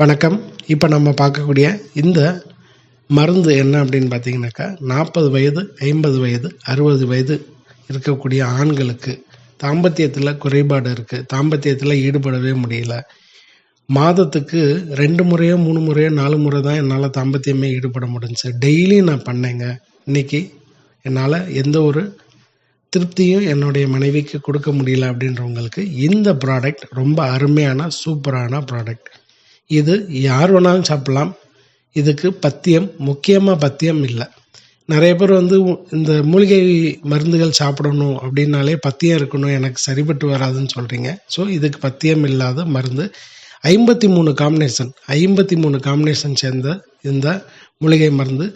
வணக்கம். இப்போ நம்ம பார்க்கக்கூடிய இந்த மருந்து என்ன அப்படின்னு பார்த்தீங்கன்னாக்கா, 40 வயது, 50 வயது, 60 வயது இருக்கக்கூடிய ஆண்களுக்கு தாம்பத்தியத்தில் குறைபாடு இருக்குது, தாம்பத்தியத்தில் ஈடுபடவே முடியல, மாதத்துக்கு 2 முறையோ 3 முறையோ 4 முறை தான் என்னால் தாம்பத்தியமே ஈடுபட முடிஞ்சுச்சு, டெய்லி நான் பண்ணேங்க, இன்றைக்கி என்னால் எந்த ஒரு திருப்தியும் என்னுடைய மனைவிக்கு கொடுக்க முடியல அப்படின்றவங்களுக்கு இந்த ப்ராடக்ட் ரொம்ப அருமையான சூப்பரான ப்ராடக்ட். இது யார் வேணாலும் சாப்பிட்லாம். இதுக்கு பத்தியம், முக்கியமாக பத்தியம் இல்லை. நிறைய பேர் இந்த மூலிகை மருந்துகள் சாப்பிடணும் அப்படின்னாலே பத்தியம் இருக்கணும், எனக்கு சரிபட்டு வராதுன்னு சொல்கிறீங்க. ஸோ இதுக்கு பத்தியம் இல்லாத மருந்து 53 காம்பினேஷன் சேர்ந்த இந்த மூலிகை மருந்து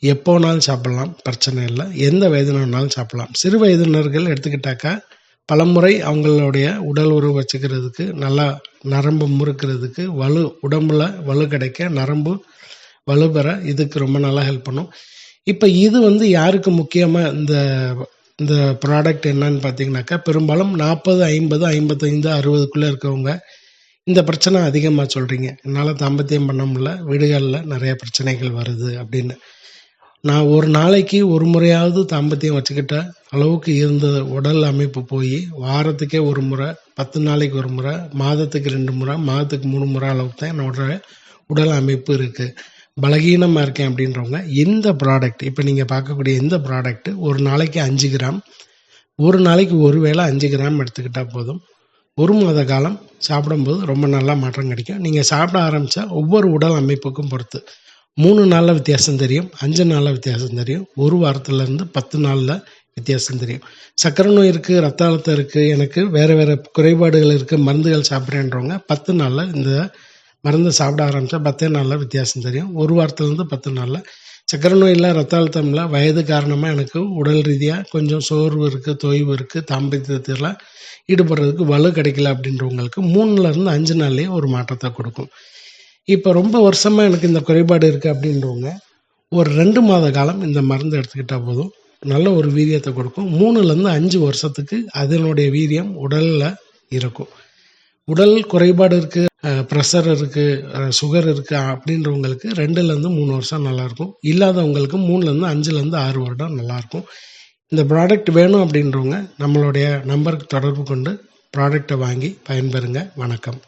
எப்போ வேணாலும் சாப்பிட்லாம், பிரச்சனை இல்லை. எந்த வயதினாலும் சாப்பிட்லாம். சிறு வயதினர்கள் எடுத்துக்கிட்டாக்கா பலமுறை அவங்களுடைய உடல் உறவு வச்சுக்கிறதுக்கு, நல்லா நரம்பு முறுக்கிறதுக்கு, உடம்புல வலு கிடைக்க, நரம்பு வலுப்பெற இதுக்கு ரொம்ப நல்லா ஹெல்ப் பண்ணும். இப்போ இது யாருக்கு முக்கியமாக இந்த ப்ராடக்ட் என்னன்னு பார்த்தீங்கன்னாக்கா, பெரும்பாலும் 40, 50, 55, 60க்குள்ளே இருக்கவங்க இந்த பிரச்சனை அதிகமாக சொல்கிறீங்க. என்னால் தாம்பத்தியம் பண்ண முடியல, வீடுகளில் நிறைய பிரச்சனைகள் வருது அப்படின்னு. நான் ஒரு நாளைக்கு ஒரு முறையாவது தாம்பத்தியம் வச்சுக்கிட்ட அளவுக்கு இருந்த உடல் அமைப்பு போய் வாரத்துக்கே ஒரு முறை, 10 நாளைக்கு ஒரு முறை, மாதத்துக்கு 2 முறை, மாதத்துக்கு 3 முறை அளவுக்கு தான் என்னோட உடல் அமைப்பு இருக்குது. பலகீனமாக இருக்கேன் அப்படின்றவங்க இந்த ப்ராடக்ட், இப்போ நீங்கள் பார்க்கக்கூடிய இந்த ப்ராடக்ட் ஒரு நாளைக்கு 5 கிராம், ஒரு நாளைக்கு ஒரு வேளை 5 கிராம் எடுத்துக்கிட்டால் போதும். ஒரு மாத காலம் சாப்பிடும்போது ரொம்ப நல்லா மாற்றம் கிடைக்கும். நீங்கள் சாப்பிட ஆரம்பித்தா ஒவ்வொரு உடல் அமைப்புக்கும் பொறுத்து 3 நாளில் வித்தியாசம் தெரியும், 5 நாளில் வித்தியாசம் தெரியும், ஒரு வாரத்துலேருந்து 10 நாளில் வித்தியாசம் தெரியும். சர்க்கரை நோய் இருக்குது, ரத்த அழுத்தம் இருக்குது, எனக்கு வேறு வேறு குறைபாடுகள் இருக்குது, மருந்துகள் சாப்பிட்றேன்றவங்க 10 நாளில் இந்த மருந்து சாப்பிட ஆரம்பித்தா 10 நாளில் வித்தியாசம் தெரியும். ஒரு வாரத்துலேருந்து 10 நாளில். சர்க்கரை நோய் இல்லை, ரத்த அழுத்தம் இல்லை, வயது காரணமாக எனக்கு உடல் ரீதியாக கொஞ்சம் சோர்வு இருக்குது, தொய்வு இருக்குது, தாம்பத்தியத்தில் ஈடுபடுறதுக்கு வலு கிடைக்கல அப்படின்றவங்களுக்கு 3லேருந்து 5 நாள்லேயே ஒரு மாற்றத்தை கொடுக்கும். இப்போ ரொம்ப வருஷமாக எனக்கு இந்த குறைபாடு இருக்குது அப்படின்றவங்க ஒரு 2 மாத காலம் இந்த மருந்து எடுத்துக்கிட்டால் போதும், நல்ல ஒரு வீரியத்தை கொடுக்கும். 3லேருந்து 5 வருஷத்துக்கு அதனுடைய வீரியம் உடலில் இருக்கும். உடல் குறைபாடு இருக்குது, ப்ரெஷர் இருக்குது, சுகர் இருக்குது அப்படின்றவங்களுக்கு 2லேருந்து 3 வருஷம் நல்லாயிருக்கும். இல்லாதவங்களுக்கு 3லேருந்து 5லேருந்து 6 வருடம் நல்லாயிருக்கும். இந்த ப்ராடக்ட் வேணும் அப்படின்றவங்க நம்மளுடைய நம்பருக்கு தொடர்பு கொண்டு ப்ராடக்டை வாங்கி பயன்பெறுங்க. வணக்கம்.